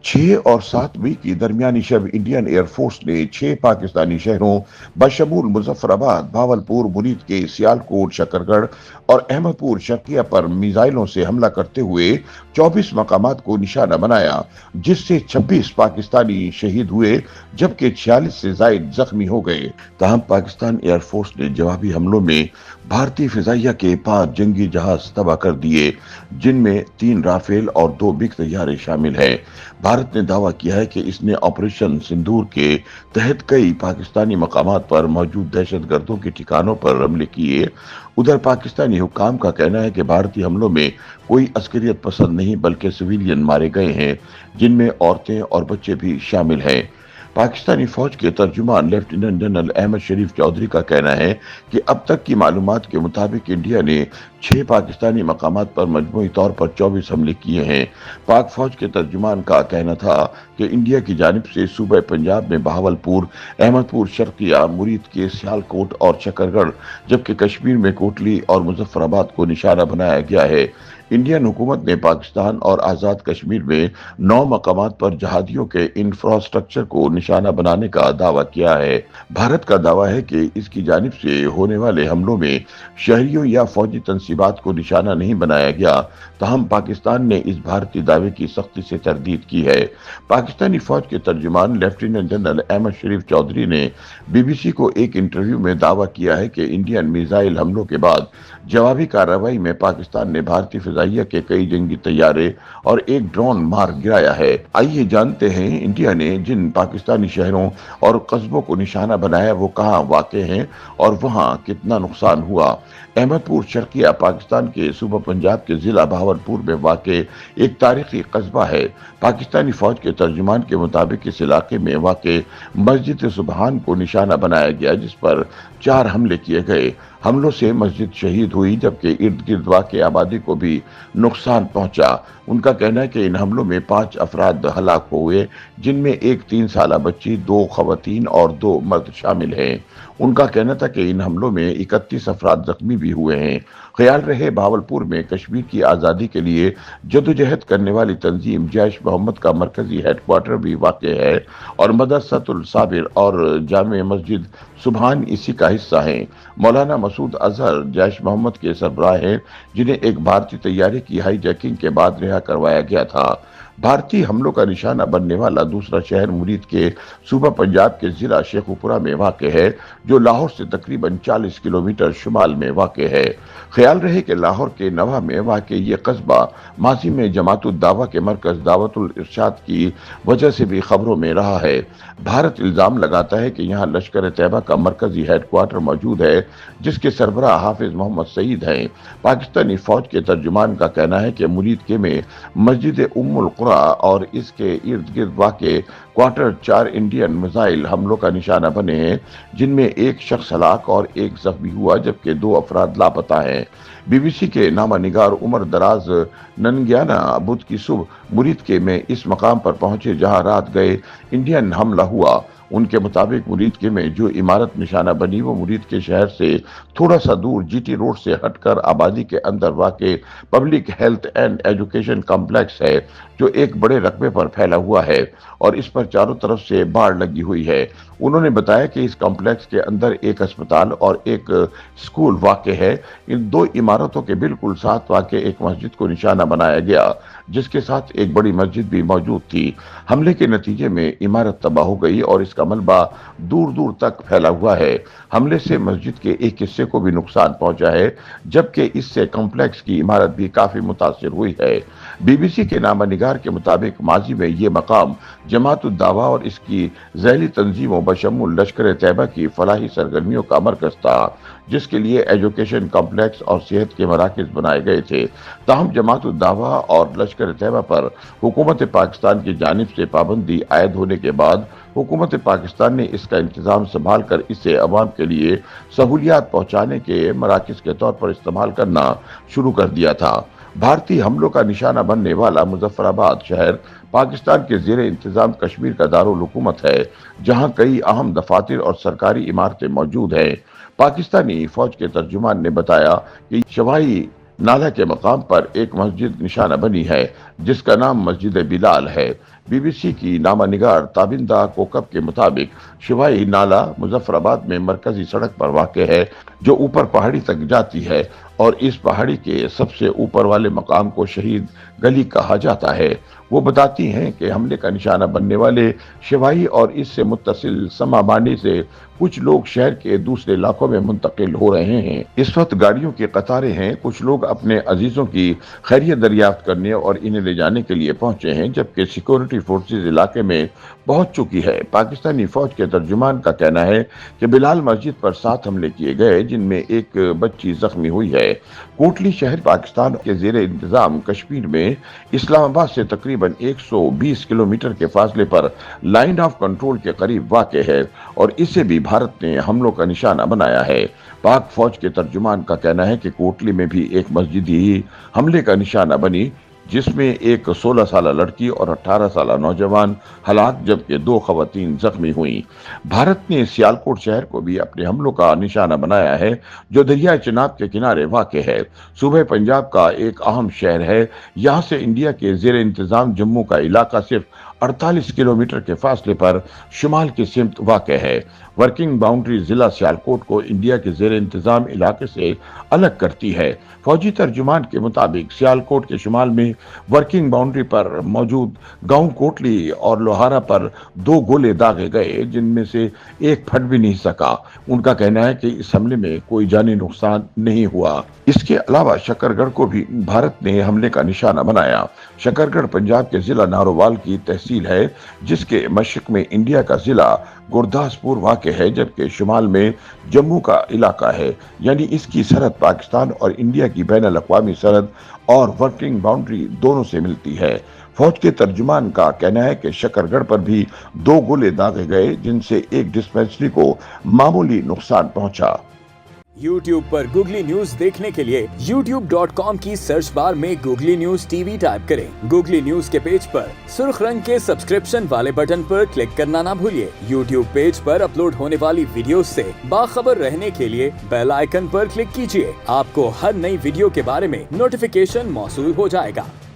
6 और 7 मई की दरमियानी शब Indian air force ने 6 पाकिस्तानी शहरों बशमूल मुजफ्फराबाद, भावलपुर, मुनीत के सियालकोट, शकरगढ़ और अहमदपुर शर्किया पर मिसाइलों से हमला करते हुए 24 मकामात को निशाना बनाया, जिससे 26 पाकिस्तानी शहीद हुए जबकि 46 से जायद जख्मी हो गए। ताहम पाकिस्तान एयर फोर्स ने जवाबी हमलों में भारतीय फिजाइया के 5 जंगी जहाज तबाह कर दिए, जिनमें 3 राफेल और 2 मिग तैयारे शामिल हैं। भारत ने दावा किया है कि इसने ऑपरेशन सिंदूर के तहत कई पाकिस्तानी मकामात पर मौजूद दहशतगर्दों के ठिकानों पर हमले किए। उधर पाकिस्तानी हुक्काम का कहना है कि भारतीय हमलों में कोई अस्करियत पसंद नहीं बल्कि सिविलियन मारे गए हैं, जिनमें औरतें और बच्चे भी शामिल हैं। पाकिस्तानी फौज के तर्जुमान लेफ्टिनेंट जनरल अहमद शरीफ चौधरी का कहना है कि अब तक की मालूमात के मुताबिक इंडिया ने 6 पाकिस्तानी मकामात पर मजमूई तौर पर 24 हमले किए हैं। पाक फौज के तर्जुमान का कहना था कि इंडिया की जानिब से सूबे पंजाब में बहावलपुर, अहमदपुर शर्किया, मुरीद के सियालकोट और शकरगढ़, जबकि कश्मीर में कोटली और मुजफ्फराबाद को निशाना बनाया गया है। इंडियन हुकूमत ने पाकिस्तान और आज़ाद कश्मीर में 9 मकामात पर जहादियों के इंफ्रास्ट्रक्चर को निशाना बनाने का दावा किया है। भारत का दावा है कि इसकी जानिब से होने वाले हमलों में शहरियों या फौजी तंसीबात को निशाना नहीं बनाया गया। ताहम पाकिस्तान ने इस भारतीय दावे की सख्ती से तरदीद की है। पाकिस्तानी फौज के तर्जुमान लेफ्टिनेंट जनरल अहमद शरीफ चौधरी ने BBC को एक इंटरव्यू में दावा किया है कि इंडियन मिसाइल हमलों के बाद जवाबी कार्रवाई में पाकिस्तान ने भारतीय फिजाइया के कई जंगी तैयारे और एक ड्रोन मार गिराया है। आइए जानते हैं इंडिया ने जिन पाकिस्तानी शहरों और कस्बों को निशाना बनाया वो कहाँ वाक़ हैं और वहाँ कितना नुकसान हुआ। अहमदपुर शर्किया पाकिस्तान के सूबा पंजाब के जिला बहावलपुर में वाक़े एक तारीखी कस्बा है। पाकिस्तानी फौज के तर्जुमान के मुताबिक इस इलाके में वाक़े मस्जिद सुबहान को निशाना बनाया गया, जिस पर 4 हमले किए गए। हमलों से मस्जिद शहीद हुई जबकि इर्द गिर्द वाक़ आबादी को भी नुकसान पहुंचा। उनका कहना है कि इन हमलों में 5 अफराद हलाक हुए, जिनमें एक 3 साला बच्ची, 2 खवातीन और 2 मर्द शामिल हैं। उनका कहना था कि इन हमलों में 31 अफराद जख्मी भी हुए हैं। ख्याल रहे भावलपुर में कश्मीर की आज़ादी के लिए जदोजहद करने वाली तंजीम जैश मोहम्मद का मरकजी हेडक्वार्टर भी वाक़ है और मदरसतुल साबिर और जामे मस्जिद सुबहान इसी का हिस्सा हैं। मौलाना मसूद अजहर जैश मोहम्मद के सरबराह हैं, जिन्हें एक भारतीय तैयारे की हाईजैकिंग के बाद रिहा करवाया गया था। भारतीय हमलों का निशाना बनने वाला दूसरा शहर मुरीद के सूबा पंजाब के जिला शेखुपुरा में वाक़ है, जो लाहौर से तकरीबन 40 किलोमीटर शुमाल में वाक़ है। ख्याल रहे कि लाहौर के नवा में वाक़ ये कस्बा माजी में जमातुल दावा के मरकज दावतुल इरशाद की वजह से भी खबरों में रहा है। भारत इल्जाम लगाता है कि यहाँ लश्कर तैयबा का मरकजी हेडक्वार्टर मौजूद है, जिसके सरबराह हाफिज मोहम्मद सईद हैं। पाकिस्तानी फौज के तर्जुमान का कहना है कि मुरीद के में मस्जिद उम्मुल कुरा और इसके इर्द गिर्द वाक़े क्वार्टर 4 इंडियन मिसाइल हमलों का निशाना बने हैं, जिनमें एक शख्स हलाक और एक जख्मी हुआ जबकि 2 अफराद लापता हैं। BBC के नामा निगार उमर दराज ननग्याना बुध की सुबह मुरीद के में इस मकाम पर पहुंचे जहां रात गए इंडियन हमला हुआ। उनके मुताबिक मुरीद के में जो इमारत निशाना बनी वो मुरीद के शहर से थोड़ा सा दूर GT रोड से हटकर आबादी के अंदर वाक़े public health and education complex है, जो एक बड़े रकबे पर फैला हुआ है और इस पर चारों तरफ से बाड़ लगी हुई है। उन्होंने बताया कि इस कॉम्प्लेक्स के अंदर एक अस्पताल और एक स्कूल वाक़े है। इन 2 इमारतों के बिल्कुल साथ वाक़े एक मस्जिद को निशाना बनाया गया, जिसके साथ एक बड़ी मस्जिद भी मौजूद थी। हमले के नतीजे में इमारत तबाह हो गई और इसका मलबा दूर दूर तक फैला हुआ है। हमले से मस्जिद के एक हिस्से को भी नुकसान पहुंचा है, जबकि इससे कॉम्प्लेक्स की इमारत भी काफी मुतासिर हुई है। BBC के नामा निगार के मुताबिक माजी में ये मकाम जमातुल दावा और इसकी ज़ैली तंजीमों बशमुल लश्कर तैयबा की फलाही सरगर्मियों का मरकज था, जिसके लिए एजुकेशन कॉम्प्लेक्स और सेहत के मराकज बनाए गए थे। ताहम जमातुल दावा और लश्कर तैयबा पर हुकूमत पाकिस्तान की जानिब से पाबंदी आयद होने के बाद हुकूमत पाकिस्तान ने इसका इंतजाम संभाल कर इसे अवाम के लिए सहूलियात पहुंचाने के मराकज के तौर पर इस्तेमाल करना शुरू कर दिया था। भारतीय हमलों का निशाना बनने वाला मुजफ्फराबाद शहर पाकिस्तान के ज़ेरे इंतजाम कश्मीर का दारुल हुकूमत है, जहां कई अहम दफातर और सरकारी इमारतें मौजूद हैं। पाकिस्तानी फौज के तर्जुमान ने बताया कि शवाही नाला के मकाम पर एक मस्जिद निशाना बनी है जिसका नाम मस्जिद बिलाल है। बीबीसी की नामानिगार ताबिंदा कोकब के मुताबिक शिवाई नाला मुजफ्फराबाद में मरकजी सड़क पर वाक़ है जो ऊपर पहाड़ी तक जाती है और इस पहाड़ी के सबसे ऊपर वाले मकाम को शहीद गली कहा जाता है। वो बताती हैं कि हमले का निशाना बनने वाले शिवाई और इससे मुत्तसिल समाबानी से कुछ लोग शहर के दूसरे इलाकों में मुंतकिल हो रहे हैं। इस वक्त गाड़ियों की कतारें हैं, कुछ लोग अपने अजीजों की खैरियत दरियाफ्त करने और इन्हें ले जाने के लिए पहुंचे हैं, जबकि सिक्योरिटी फोर्सेज इलाके में पहुंच चुकी है। पाकिस्तानी फौज के तर्जुमान का कहना है कि बिलाल मस्जिद पर 7 हमले किए गए जिनमें एक बच्ची जख्मी हुई है। कोटली शहर पाकिस्तान के जेर इंतजाम कश्मीर में इस्लामाबाद से तकरीबन 120 किलोमीटर के फासले पर लाइन ऑफ कंट्रोल के करीब वाक़ है और इसे भी भारत ने हमलों का निशाना बनाया है। पाक फौज के तर्जुमान का कहना है कि कोटली में भी एक मस्जिद ही हमले का निशाना बनी जिसमें एक 16 साल लड़की और 18 साल नौजवान हलाक जबकि 2 खवातीन जख्मी हुई। भारत ने सियालकोट शहर को भी अपने हमलों का निशाना बनाया है जो दरिया चिनाब के किनारे वाक़ है। सूबे पंजाब का एक अहम शहर है। यहाँ से इंडिया के जेर इंतजाम जम्मू का इलाका सिर्फ 48 किलोमीटर के फासले पर शुमाल की सिमत वाक़ है। वर्किंग बाउंड्री जिला सियालकोट को इंडिया के जेर इंतजाम इलाके से अलग करती है। फौजी तर्जुमान के मुताबिक सियालकोट के शुमाल में वर्किंग बाउंड्री पर मौजूद गांव कोटली और लोहारा पर 2 गोले दागे गए जिनमें से एक फट भी नहीं सका। उनका कहना है कि इस हमले में कोई जानी नुकसान नहीं हुआ। इसके अलावा शकरगढ़ को भी भारत ने हमले का निशाना बनाया। शकरगढ़ पंजाब के जिला नारोवाल की तहसील है जिसके मशरक में इंडिया का जिला गुरदासपुर वाक़ है जबकि शुमाल में जम्मू का इलाका है, यानी इसकी सरहद पाकिस्तान और इंडिया की बैनुल अक़वामी सरहद और वर्किंग बाउंड्री दोनों से मिलती है। फौज के तर्जुमान का कहना है कि शकरगढ़ पर भी 2 गोले दागे गए जिनसे एक डिस्पेंसरी को मामूली नुकसान पहुंचा। YouTube पर गूगली न्यूज देखने के लिए youtube.com की सर्च बार में गूगली न्यूज टीवी टाइप करें। गूगली न्यूज के पेज पर सुर्ख रंग के सब्सक्रिप्शन वाले बटन पर क्लिक करना ना भूलिए। YouTube पेज पर अपलोड होने वाली वीडियो से बाखबर रहने के लिए बेल आइकन पर क्लिक कीजिए। आपको हर नई वीडियो के बारे में नोटिफिकेशन मौसूल हो जाएगा।